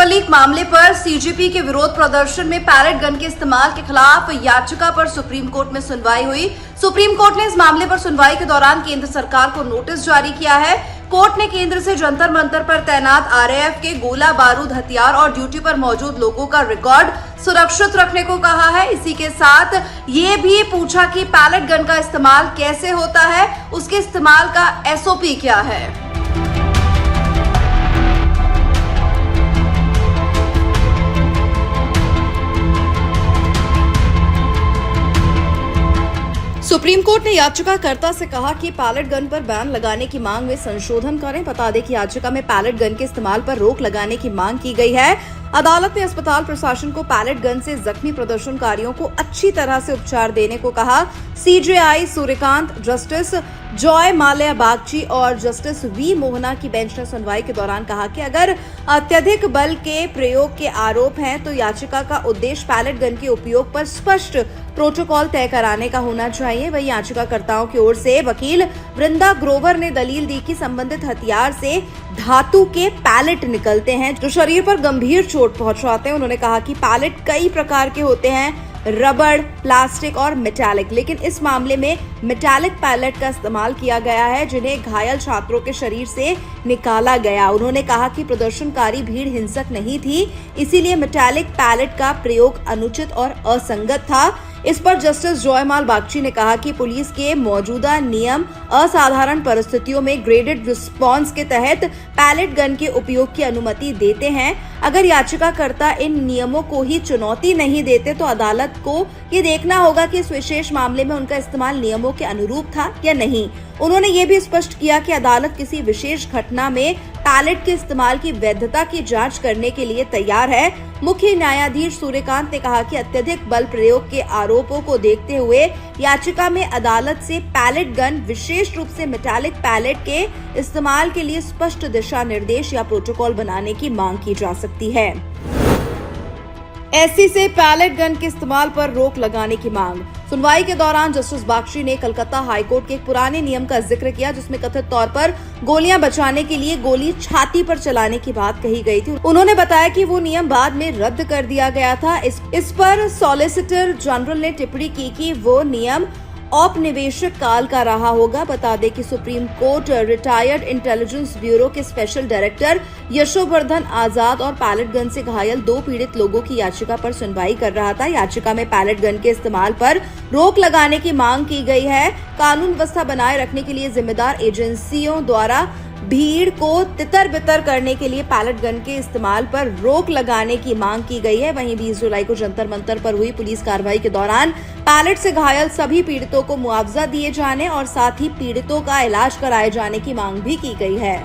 Paper leak मामले पर CJP के विरोध प्रदर्शन में पैलेट गन के इस्तेमाल के खिलाफ याचिका पर सुप्रीम कोर्ट में सुनवाई हुई। सुप्रीम कोर्ट ने इस मामले पर सुनवाई के दौरान केंद्र सरकार को नोटिस जारी किया है। कोर्ट ने केंद्र से जंतर मंतर पर तैनात आरएएफ के गोला बारूद हथियार और ड्यूटी पर मौजूद लोगों का रिकॉर्ड सुरक्षित रखने को कहा है। इसी के साथ ये भी पूछा कि पैलेट गन का इस्तेमाल कैसे होता है, उसके इस्तेमाल का एसओपी क्या है। सुप्रीम कोर्ट ने याचिकाकर्ता से कहा कि पैलेट गन पर बैन लगाने की मांग में संशोधन करें। बता दें कि याचिका में पैलेट गन के इस्तेमाल पर रोक लगाने की मांग की गई है। अदालत ने अस्पताल प्रशासन को पैलेट गन से जख्मी प्रदर्शनकारियों को अच्छी तरह से उपचार देने को कहा। CJI Suryakant, justice Joy Mallya Bagchi और जस्टिस वी मोहना की बेंच ने सुनवाई के दौरान कहा कि अगर अत्यधिक बल के प्रयोग के आरोप हैं तो याचिका का उद्देश्य पैलेट गन के उपयोग पर स्पष्ट प्रोटोकॉल तय कराने का होना चाहिए। वहीं याचिकाकर्ताओं की ओर से वकील वृंदा ग्रोवर ने दलील दी कि संबंधित हथियार से धातु के पैलेट निकलते हैं जो शरीर पर गंभीर चोट पहुंचाते हैं। उन्होंने कहा कि पैलेट कई प्रकार के होते हैं, रबड़, प्लास्टिक और मेटालिक, लेकिन इस मामले में मेटालिक पैलेट का इस्तेमाल किया गया है जिन्हें घायल छात्रों के शरीर से निकाला गया। उन्होंने कहा कि प्रदर्शनकारी भीड़ हिंसक नहीं थी, इसीलिए मेटालिक पैलेट का प्रयोग अनुचित और असंगत था। इस पर जस्टिस जॉयमाल बागची ने कहा कि पुलिस के मौजूदा नियम असाधारण परिस्थितियों में ग्रेडेड रिस्पांस के तहत पैलेट गन के उपयोग की अनुमति देते हैं। अगर याचिकाकर्ता इन नियमों को ही चुनौती नहीं देते तो अदालत को ये देखना होगा कि इस विशेष मामले में उनका इस्तेमाल नियमों के अनुरूप था या नहीं। उन्होंने ये भी स्पष्ट किया कि अदालत किसी विशेष घटना में पैलेट के इस्तेमाल की वैधता की जांच करने के लिए तैयार है। मुख्य न्यायाधीश सूर्यकांत ने कहा कि अत्यधिक बल प्रयोग के आरोपों को देखते हुए याचिका में अदालत से पैलेट गन, विशेष रूप से मेटालिक पैलेट के इस्तेमाल के लिए स्पष्ट दिशा निर्देश या प्रोटोकॉल बनाने की मांग की जा सकती है। एससी से पैलेट गन के इस्तेमाल पर रोक लगाने की मांग। सुनवाई के दौरान जस्टिस बागची ने कलकत्ता हाईकोर्ट के एक पुराने नियम का जिक्र किया जिसमें कथित तौर पर गोलियां बचाने के लिए गोली छाती पर चलाने की बात कही गई थी। उन्होंने बताया कि वो नियम बाद में रद्द कर दिया गया था। इस पर सॉलिसिटर जनरल ने टिप्पणी की कि वो नियम औपनिवेशिक काल का रहा होगा। बता दें कि supreme court retired intelligence bureau के स्पेशल डायरेक्टर यशोवर्धन आजाद और पैलेट गन से घायल 2 पीड़ित लोगों की याचिका पर सुनवाई कर रहा था। याचिका में पैलेट गन के इस्तेमाल पर रोक लगाने की मांग की गई है। कानून व्यवस्था बनाए रखने के लिए जिम्मेदार एजेंसियों द्वारा भीड़ को तितर बितर करने के लिए पैलेट गन के इस्तेमाल पर रोक लगाने की मांग की गई है। वहीं 20 जुलाई को जंतर मंतर पर हुई पुलिस कार्रवाई के दौरान पैलेट से घायल सभी पीड़ितों को मुआवजा दिए जाने और साथ ही पीड़ितों का इलाज कराए जाने की मांग भी की गई है।